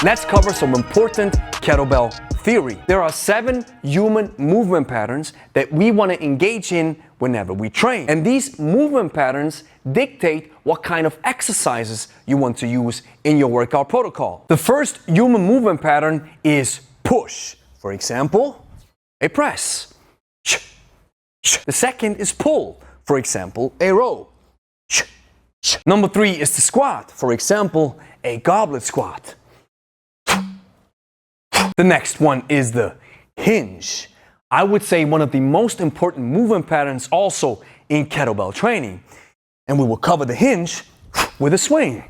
Let's cover some important kettlebell theory. There are 7 human movement patterns that we want to engage in whenever we train. And these movement patterns dictate what kind of exercises you want to use in your workout protocol. The first human movement pattern is push. For example, a press. The second is pull. For example, a row. Number 3 is the squat. For example, a goblet squat. The next one is the hinge. I would say one of the most important movement patterns also in kettlebell training. And we will cover the hinge with a swing.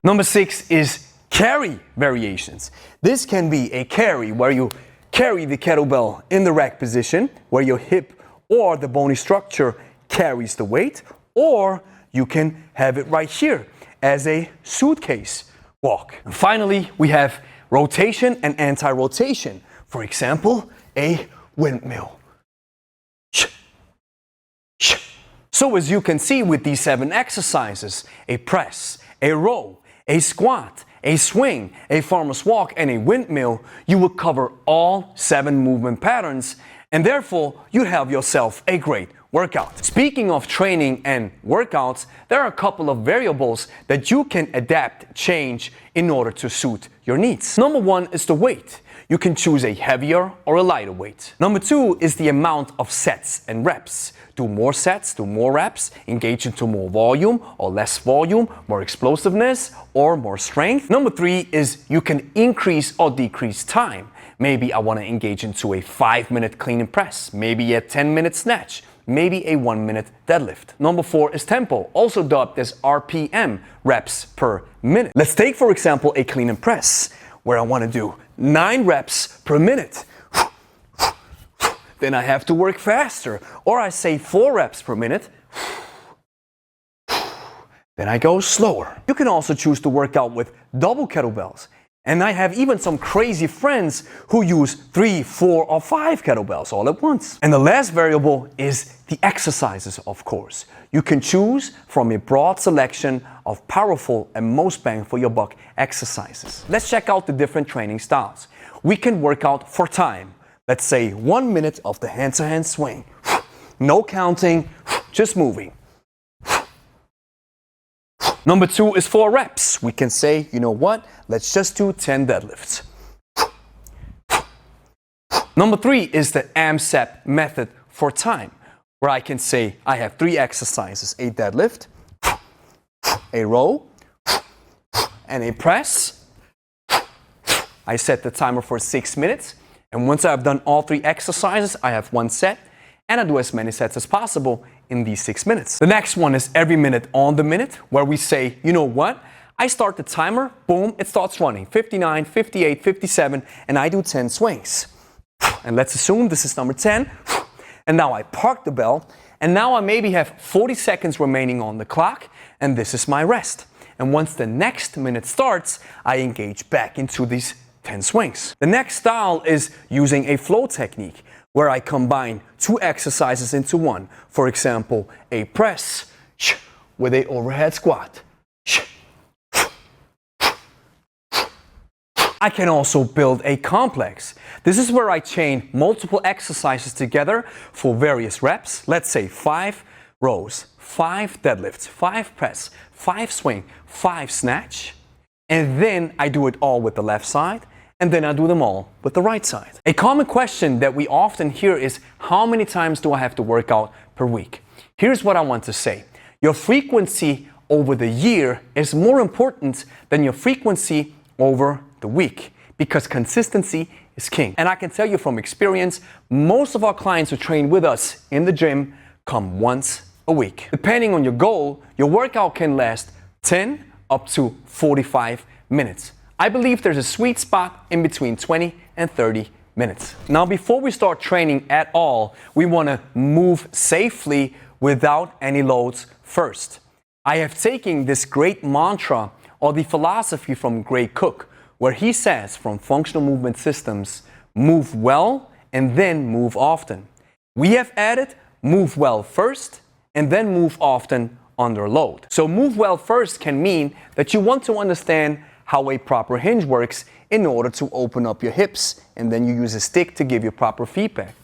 Number 6 is carry variations. This can be a carry where you carry the kettlebell in the rack position, where your hip or the bony structure carries the weight, or you can have it right here as a suitcase walk. And finally, we have rotation and anti-rotation. For example, a windmill. So as you can see with these 7 exercises, a press, a row, a squat, a swing, a farmer's walk, and a windmill, you will cover all 7 movement patterns, and therefore you have yourself a great workout. Speaking of training and workouts, there are a couple of variables that you can adapt, change in order to suit your needs. Number 1 is the weight. You can choose a heavier or a lighter weight. Number 2 is the amount of sets and reps. Do more sets, do more reps, engage into more volume or less volume, more explosiveness or more strength. Number 3 is you can increase or decrease time. Maybe I want to engage into a 5-minute clean and press, maybe a 10-minute snatch, maybe a 1-minute deadlift. Number 4 is tempo, also dubbed as RPM, reps per minute. Let's take, for example, a clean and press, where I want to do 9 reps per minute. Then I have to work faster, or I say 4 reps per minute. Then I go slower. You can also choose to work out with double kettlebells. And I have even some crazy friends who use 3, 4, or 5 kettlebells all at once. And the last variable is the exercises, of course. You can choose from a broad selection of powerful and most bang for your buck exercises. Let's check out the different training styles. We can work out for time. Let's say 1 minute of the hand-to-hand swing. No counting, just moving. Number 2 is 4 reps. We can say, you know what? Let's just do 10 deadlifts. Number 3 is the AMSEP method for time, where I can say I have 3 exercises: a deadlift, a row, and a press. I set the timer for 6 minutes, and once I've done all 3 exercises, I have 1 set, and I do as many sets as possible in these 6 minutes. The next one is every minute on the minute, where we say, you know what? I start the timer, boom, it starts running. 59, 58, 57, and I do 10 swings. And let's assume this is number 10. And now I park the bell, and now I maybe have 40 seconds remaining on the clock, and this is my rest. And once the next minute starts, I engage back into these 10 swings. The next style is using a flow technique, where I combine 2 exercises into one. For example, a press with an overhead squat. I can also build a complex. This is where I chain multiple exercises together for various reps. Let's say 5 rows, 5 deadlifts, 5 press, 5 swing, 5 snatch. And then I do it all with the left side. And then I do them all with the right side. A common question that we often hear is, how many times do I have to work out per week? Here's what I want to say. Your frequency over the year is more important than your frequency over the week, because consistency is king. And I can tell you from experience, most of our clients who train with us in the gym come once a week. Depending on your goal, your workout can last 10 up to 45 minutes. I believe there's a sweet spot in between 20 and 30 minutes. Now, before we start training at all, we want to move safely without any loads first. I have taken this great mantra or the philosophy from Gray Cook, where he says from Functional Movement Systems, move well and then move often. We have added move well first and then move often under load. So move well first can mean that you want to understand how a proper hinge works in order to open up your hips, and then you use a stick to give you proper feedback.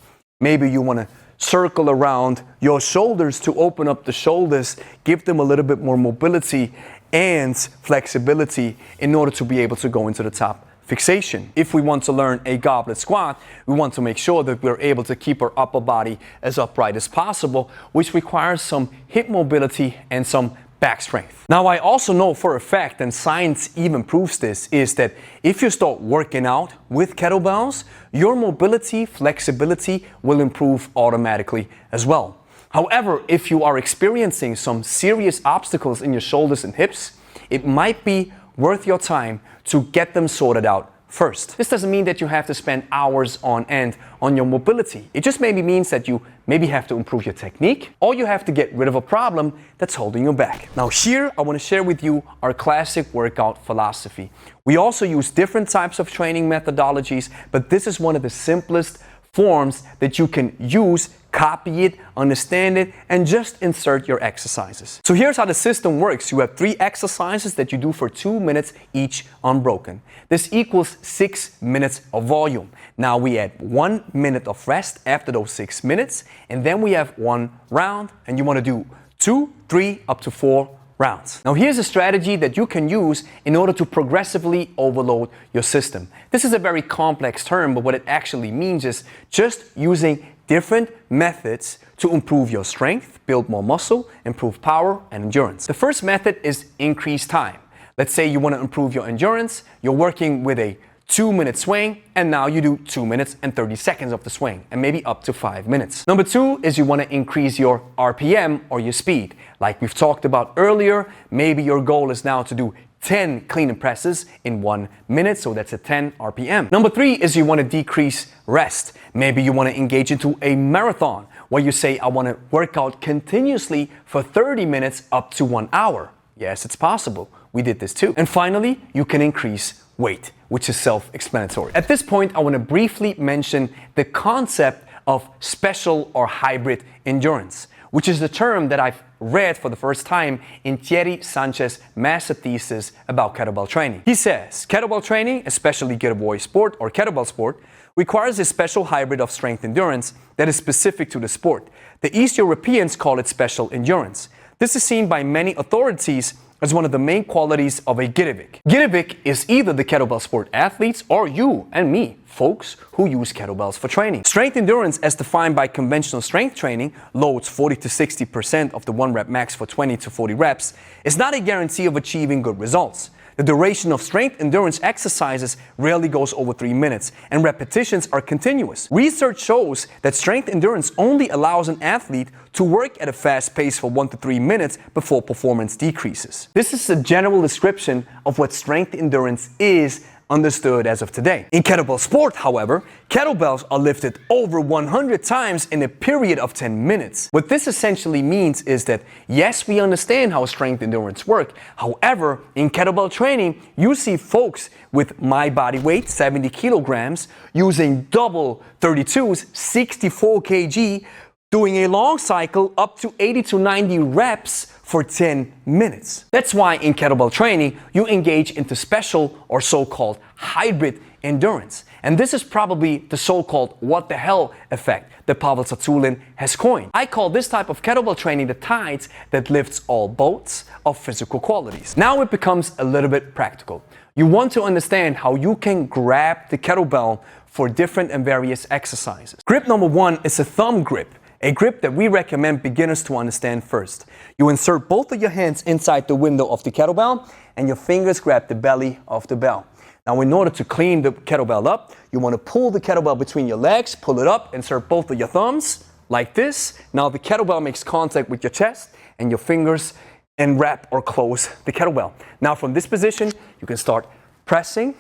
Maybe you want to circle around your shoulders to open up the shoulders, give them a little bit more mobility and flexibility in order to be able to go into the top fixation. If we want to learn a goblet squat, we want to make sure that we're able to keep our upper body as upright as possible, which requires some hip mobility and some back strength. Now, I also know for a fact, and science even proves this, is that if you start working out with kettlebells, your mobility, flexibility will improve automatically as well. However, if you are experiencing some serious obstacles in your shoulders and hips, it might be worth your time to get them sorted out first. This doesn't mean that you have to spend hours on end on your mobility. It just maybe means that you maybe have to improve your technique, or you have to get rid of a problem that's holding you back. Now here, I want to share with you our classic workout philosophy. We also use different types of training methodologies, but this is one of the simplest forms that you can use, copy it, understand it, and just insert your exercises. So here's how the system works. You have 3 exercises that you do for 2 minutes each unbroken. This equals 6 minutes of volume. Now we add 1 minute of rest after those 6 minutes, and then we have 1 round, and you want to do 2, 3, up to 4 rounds. Now here's a strategy that you can use in order to progressively overload your system. This is a very complex term, but what it actually means is just using different methods to improve your strength, build more muscle, improve power and endurance. The first method is increase time. Let's say you want to improve your endurance, you're working with a 2-minute swing, and now you do 2 minutes and 30 seconds of the swing, and maybe up to 5 minutes. Number 2 is you want to increase your RPM, or your speed. Like we've talked about earlier, maybe your goal is now to do 10 clean and presses in 1 minute, so that's a 10 RPM. Number 3 is you want to decrease rest. Maybe you want to engage into a marathon, where you say, I want to work out continuously for 30 minutes up to 1 hour. Yes, it's possible. We did this too. And finally, you can increase weight, which is self-explanatory. At this point, I want to briefly mention the concept of special or hybrid endurance, which is the term that I've read for the first time in Thierry Sanchez's master thesis about kettlebell training. He says, kettlebell training, especially getaway sport or kettlebell sport, requires a special hybrid of strength endurance that is specific to the sport. The East Europeans call it special endurance. This is seen by many authorities as one of the main qualities of a Gittivik. Gittivik is either the kettlebell sport athletes or you and me, folks who use kettlebells for training. Strength endurance, as defined by conventional strength training, loads 40 to 60% of the 1 rep max for 20 to 40 reps, is not a guarantee of achieving good results. The duration of strength endurance exercises rarely goes over 3 minutes, and repetitions are continuous. Research shows that strength endurance only allows an athlete to work at a fast pace for 1 to 3 minutes before performance decreases. This is a general description of what strength endurance is understood as of today. In kettlebell sport, however, kettlebells are lifted over 100 times in a period of 10 minutes. What this essentially means is that, yes, we understand how strength endurance works. However, in kettlebell training, you see folks with my body weight, 70 kilograms, using double 32s, 64 kg, doing a long cycle up to 80 to 90 reps for 10 minutes. That's why in kettlebell training, you engage into special or so-called hybrid endurance. And this is probably the so-called what the hell effect that Pavel Tsatsouline has coined. I call this type of kettlebell training the tides that lifts all boats of physical qualities. Now it becomes a little bit practical. You want to understand how you can grab the kettlebell for different and various exercises. Grip number 1 is a thumb grip. A grip that we recommend beginners to understand first. You insert both of your hands inside the window of the kettlebell and your fingers grab the belly of the bell. Now, in order to clean the kettlebell up, you want to pull the kettlebell between your legs, pull it up, insert both of your thumbs like this. Now the kettlebell makes contact with your chest and your fingers and wrap or close the kettlebell. Now from this position, you can start pressing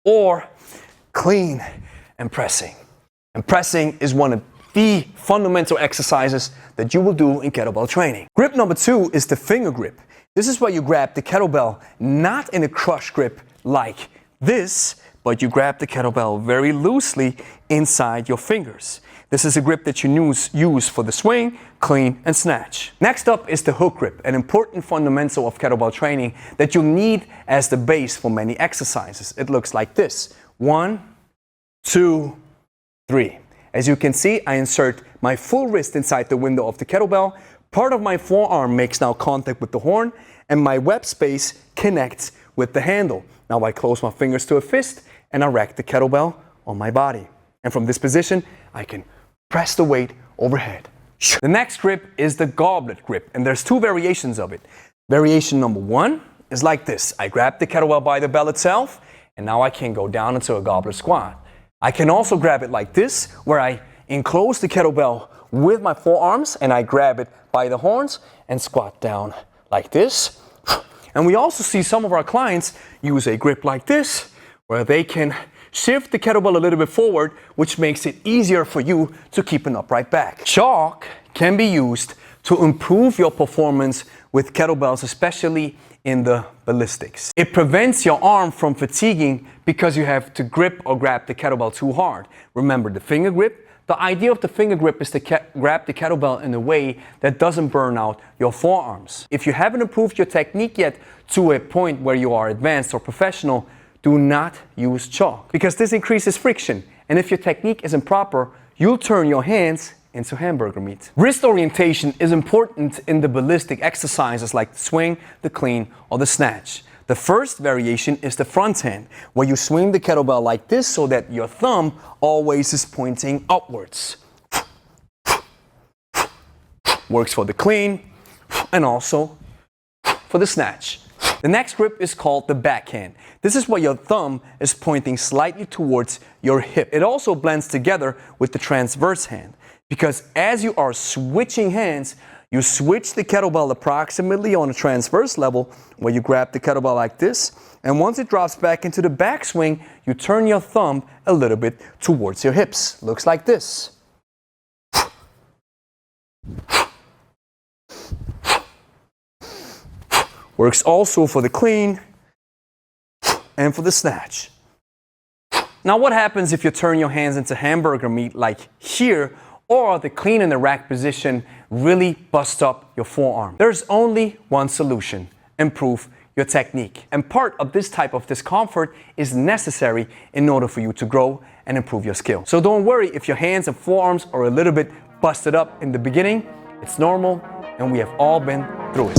or clean and pressing. And pressing is one of the fundamental exercises that you will do in kettlebell training. Grip number 2 is the finger grip. This is where you grab the kettlebell not in a crush grip like this, but you grab the kettlebell very loosely inside your fingers. This is a grip that you use for the swing, clean, and snatch. Next up is the hook grip, an important fundamental of kettlebell training that you'll need as the base for many exercises. It looks like this. 1, 2, 3. As you can see, I insert my full wrist inside the window of the kettlebell. Part of my forearm makes now contact with the horn, and my web space connects with the handle. Now I close my fingers to a fist, and I rack the kettlebell on my body. And from this position, I can press the weight overhead. The next grip is the goblet grip, and there's 2 variations of it. Variation number 1 is like this. I grab the kettlebell by the bell itself, and now I can go down into a goblet squat. I can also grab it like this, where I enclose the kettlebell with my forearms, and I grab it by the horns and squat down like this. And we also see some of our clients use a grip like this, where they can shift the kettlebell a little bit forward, which makes it easier for you to keep an upright back. Chalk can be used to improve your performance with kettlebells, especially in the ballistics. It prevents your arm from fatiguing because you have to grip or grab the kettlebell too hard. Remember the finger grip? The idea of the finger grip is to grab the kettlebell in a way that doesn't burn out your forearms. If you haven't improved your technique yet to a point where you are advanced or professional, do not use chalk because this increases friction, and if your technique isn't proper, you'll turn your hands into hamburger meat. Wrist orientation is important in the ballistic exercises like the swing, the clean, or the snatch. The first variation is the front hand, where you swing the kettlebell like this so that your thumb always is pointing upwards. Works for the clean and also for the snatch. The next grip is called the backhand. This is where your thumb is pointing slightly towards your hip. It also blends together with the transverse hand because as you are switching hands, you switch the kettlebell approximately on a transverse level where you grab the kettlebell like this, and once it drops back into the backswing, you turn your thumb a little bit towards your hips. Looks like this. Works also for the clean and for the snatch. Now what happens if you turn your hands into hamburger meat like here, or the clean in the rack position really bust up your forearm? There's only one solution: improve your technique. And part of this type of discomfort is necessary in order for you to grow and improve your skill. So don't worry if your hands and forearms are a little bit busted up in the beginning. It's normal, and we have all been through it.